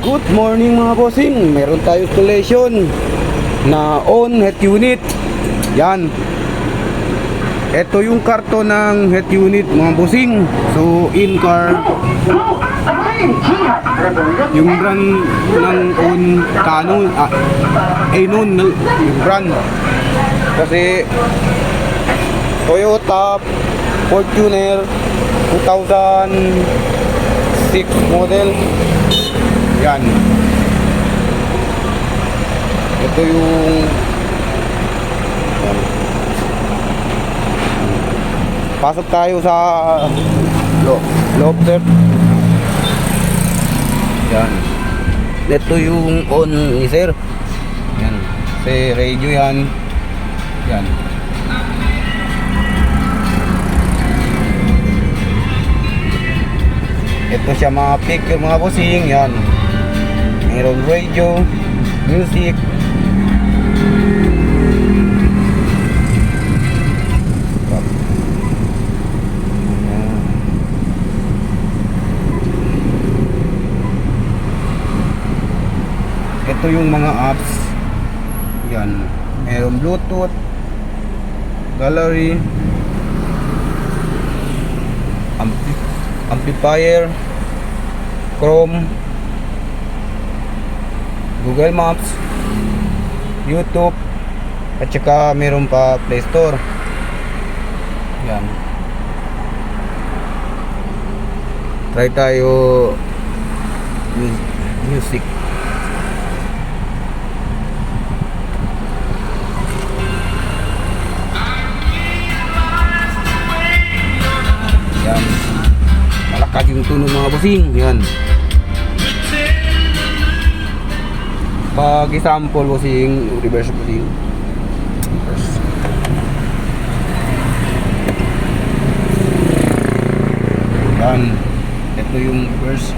Good morning mga bossing. Meron tayo installation na on head unit. Yan. Ito yung karton ng head unit mga bossing. So in car, yung brand ng on Canon, Anon yung brand. Kasi Toyota Fortuner 2006 model. Yan. Ito yung yan. Pasok tayo sa lobster. Yan. Ito yung on ni sir. Yan. Sa radio yan. Yan. Ito siya mga picture mga bossing. Yan. Meron radio, music. Ito yung mga apps. Yan. Meron Bluetooth, gallery, amplifier, Chrome, Google Maps, YouTube, at saka meron pa Play Store. Yan. Try tayo music. Yan. Malakas yung tunog mga bossing. Yan. Pag i-sample bossing, reverse bossing. Yan. Ito yung reverse.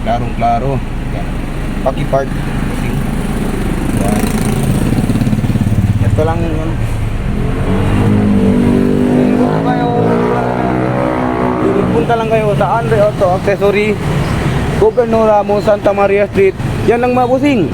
Klarong klaro. Yan. Paki-part bossing. Yan. Ito lang yun. Punta lang kayo sa Andre Auto Accessory, Governor Ramos, Santa Maria Street. Yan lang mga bossing.